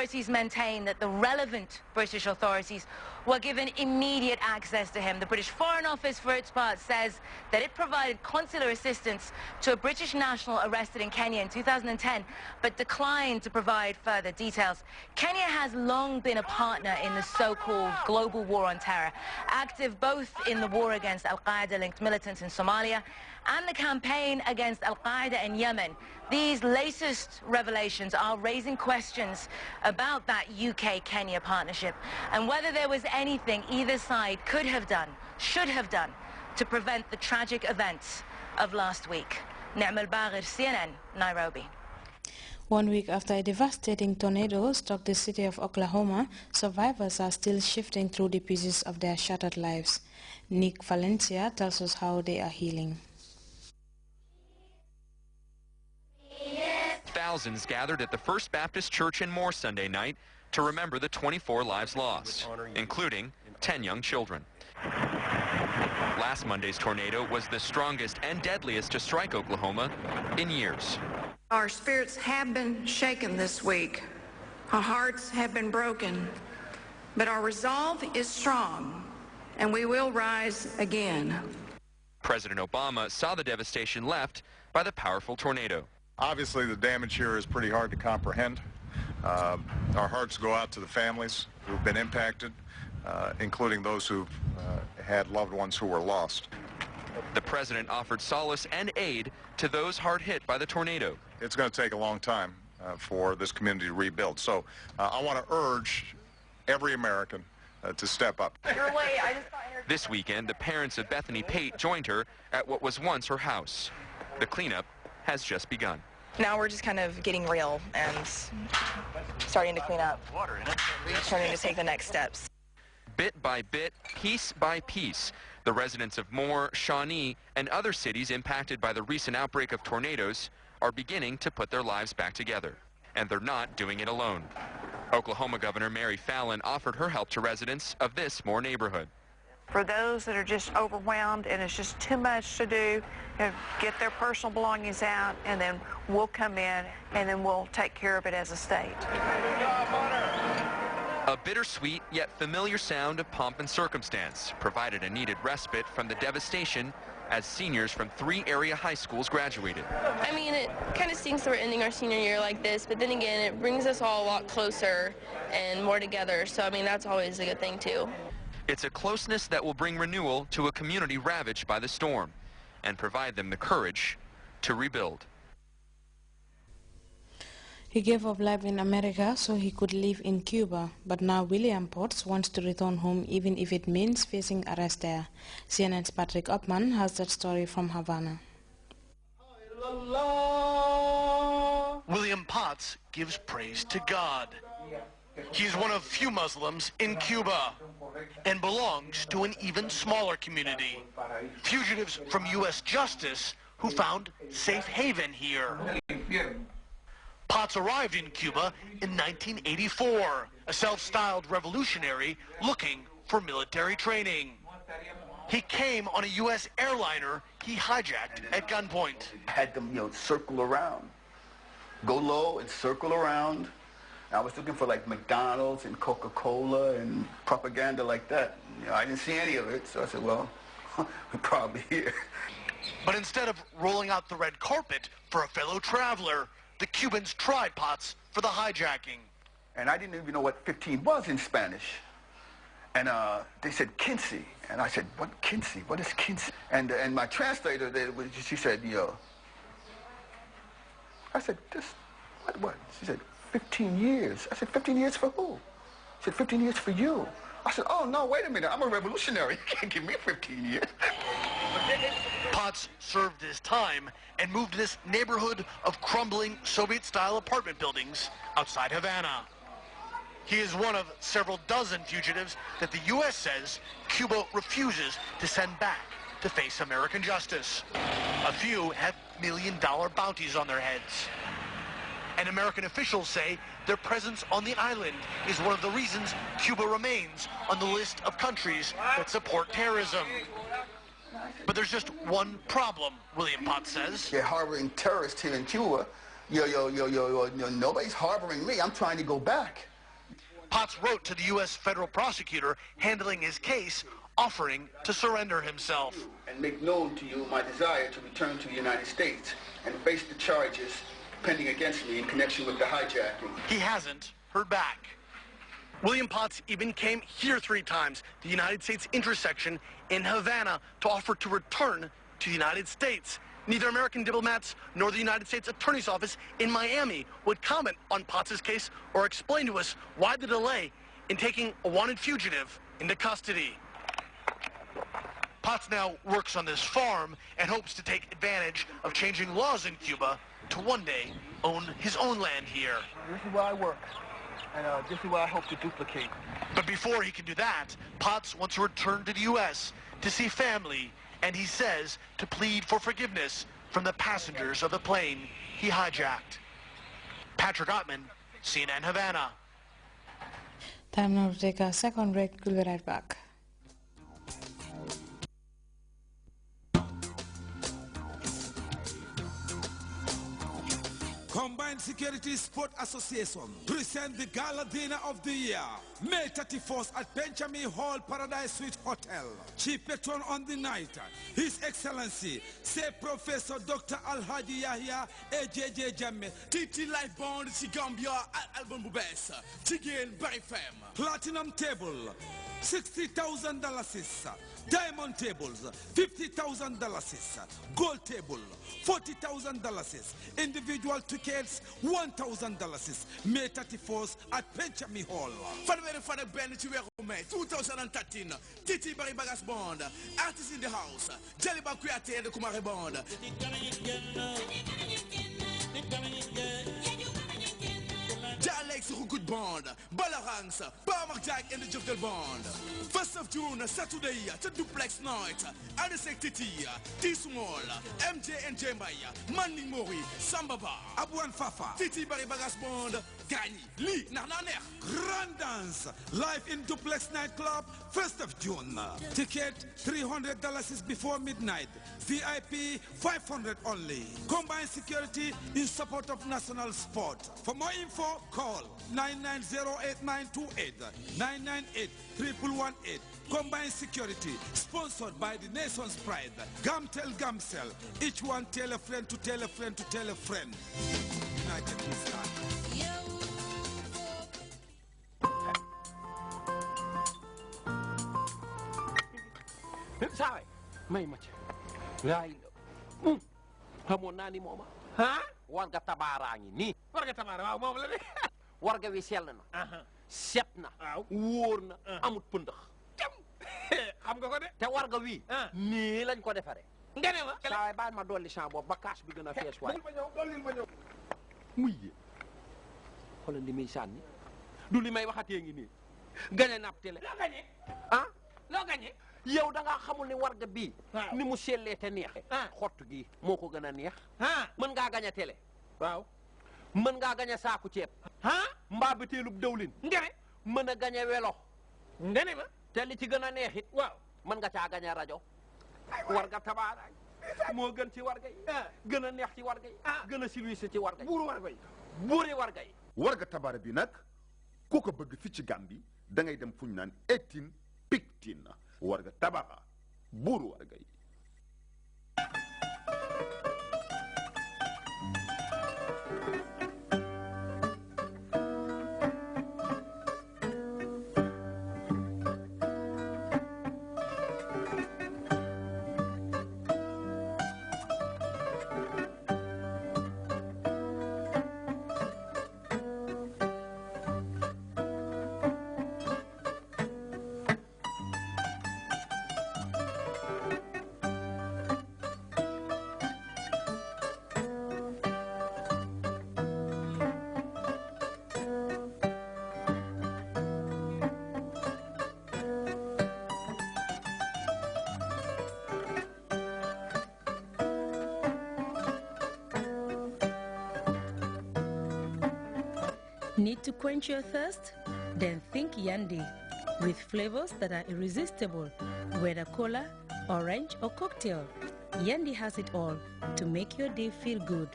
authorities maintain that the relevant British authorities were given immediate access to him. The British Foreign Office, for its part, says that it provided consular assistance to a British national arrested in Kenya in 2010, but declined to provide further details. Kenya has long been a partner in the so-called global war on terror, active both in the war against al-Qaeda-linked militants in Somalia and the campaign against al-Qaeda in Yemen. These latest revelations are raising questions about that UK-Kenya partnership and whether there was anything either side could have done, should have done, to prevent the tragic events of last week. Ni'am al-Baghir, CNN, Nairobi. 1 week after a devastating tornado struck the city of Oklahoma, survivors are still shifting through the pieces of their shattered lives. Nick Valencia tells us how they are healing. Thousands gathered at the First Baptist Church in Moore Sunday night to remember the 24 lives lost, including 10 young children. Last Monday's tornado was the strongest and deadliest to strike Oklahoma in years. Our spirits have been shaken this week. Our hearts have been broken, but our resolve is strong, and we will rise again. President Obama saw the devastation left by the powerful tornado. Obviously, the damage here is pretty hard to comprehend. Our hearts go out to the families who've been impacted, including those who've had loved ones who were lost. The president offered solace and aid to those hard hit by the tornado. It's going to take a long time for this community to rebuild. So I want to urge every American to step up. This weekend, the parents of Bethany Pate joined her at what was once her house. The cleanup has just begun. Now we're just kind of getting real and starting to clean up, starting to take the next steps. Bit by bit, piece by piece, the residents of Moore, Shawnee, and other cities impacted by the recent outbreak of tornadoes are beginning to put their lives back together. And they're not doing it alone. Oklahoma Governor Mary Fallin offered her help to residents of this Moore neighborhood. For those that are just overwhelmed and it's just too much to do, get their personal belongings out, and then we'll come in and then we'll take care of it as a state. A bittersweet yet familiar sound of pomp and circumstance provided a needed respite from the devastation as seniors from 3 area high schools graduated. I mean, it kind of stinks that we're ending our senior year like this, but then again, it brings us all a lot closer and more together. So, I mean, that's always a good thing, too. It's a closeness that will bring renewal to a community ravaged by the storm and provide them the courage to rebuild. He gave up life in America so he could live in Cuba, but now William Potts wants to return home even if it means facing arrest there. CNN's Patrick Upman has that story from Havana. William Potts gives praise to God. He's one of few Muslims in Cuba and belongs to an even smaller community, fugitives from U.S. justice who found safe haven here. Potts arrived in Cuba in 1984, a self-styled revolutionary looking for military training. He came on a U.S. airliner he hijacked at gunpoint. I had them, circle around, go low and circle around. I was looking for like McDonald's and Coca-Cola and propaganda like that. I didn't see any of it, so I said, well, we're probably here. But instead of rolling out the red carpet for a fellow traveler, the Cubans tried Potts for the hijacking. And I didn't even know what 15 was in Spanish. And they said, "Quince." And I said, "What quince? What is quince?" And my translator, she said, I said, what? She said, 15 years. I said, 15 years for who? She said, 15 years for you. I said, oh, no, wait a minute. I'm a revolutionary. You can't give me 15 years. Potts served his time and moved to this neighborhood of crumbling Soviet-style apartment buildings outside Havana. He is one of several dozen fugitives that the U.S. says Cuba refuses to send back to face American justice. A few have million-dollar bounties on their heads. And American officials say their presence on the island is one of the reasons Cuba remains on the list of countries that support terrorism. But there's just one problem, William Potts says. They're harboring terrorists here in Cuba. Nobody's harboring me. I'm trying to go back. Potts wrote to the U.S. federal prosecutor handling his case, offering to surrender himself. And make known to you my desire to return to the United States and face the charges pending against me in connection with the hijacking. He hasn't heard back. William Potts even came here 3 times, the United States intersection in Havana, to offer to return to the United States. Neither American diplomats nor the United States Attorney's Office in Miami would comment on Potts' case or explain to us why the delay in taking a wanted fugitive into custody. Potts now works on this farm and hopes to take advantage of changing laws in Cuba to one day own his own land here. This is where I work, and this is what I hope to duplicate. But before he can do that, Potts wants to return to the U.S. to see family, and he says to plead for forgiveness from the passengers of the plane he hijacked. Patrick Ottman, CNN Havana. Time now to take a second break. We'll be right back. Combined Security Sport Association present the Gala Dinner of the Year, May 31st at Benjamin Hall Paradise Suite Hotel. Chief patron on the night, His Excellency, say Professor Dr. Alhaji Yahya AJJ Jammeh. Titi Life Bond ci Gambia album bu bees Jigéen Bari Fem. Platinum table, $60,000. Diamond tables, $50,000. Gold table, $40,000. Individual tickets, $1,000. May 31st at Benjamin Hall. Fanweeri fan ak benn ci weeru May 2013. Titi Bari Bagas Bond. Artists in the house. Jaliba Kuyate and the Kumare Bond. Alex Good Bond, Balarangs, Barmak Jack and the Juftel Bond. 1st of June, Saturday, to Duplex Night, Anisek Titi, T-Small, MJ and Jembaya, Manning Mori, Sambaba, Abuan Fafa, Titi Bari Bagas Bond, Gani, Lee, Narnaner. Grand Dance, live in Duplex Nightclub, 1st of June. Ticket, $300 is before midnight. VIP, $500 only. Combined Security in support of national sport. For more info, call 990-8928, 998-1118. Combined Security, sponsored by the nation's pride, Gamtel Gamcel. Each one tell a friend to tell a friend to tell a friend. United we stand. Saay may ma ci laay xamoon naa ni mooma warga tabaaraa ngi nii Warga Tabaara waaw moom la de. warga wi sell na set na wóor na amut pëndëx xam nga ko de. te warga wi nii lañ ko defare nga ne ma. saay baal ma dolli champ boobu ba kaas bi gën a fees waay dollil ma ñëw. muy yé xoolal li muy sànni du li may waxatee ngi nii gañe napp télé loo gañe. loo gañe. yow da ngaa xamul ni warga bii ni mu sellee te neexe xottu gi moo ko gën a neex mën ngaa gañ a télé waaw mën ngaa gañ a saaku ceeb mbaa biteelub dawlin ngene mën a gañ a welo ngene ma te li ci gën a neex it waaw mën nga caa gañ a rajo warga tabaaraay moo gën ci warga yi gën a neex ci warga yi gën a silwise ci warga yi buuru warga yi buuri warga yi warga tabaara bi nag ku ko bëgg fi ci Gàmbi da ngay dem fu ñu naan Etin Pictin warga tabaxa buuru warga yi Need to quench your thirst? Then think Yandi. With flavors that are irresistible, whether cola, orange or cocktail, Yandi has it all to make your day feel good.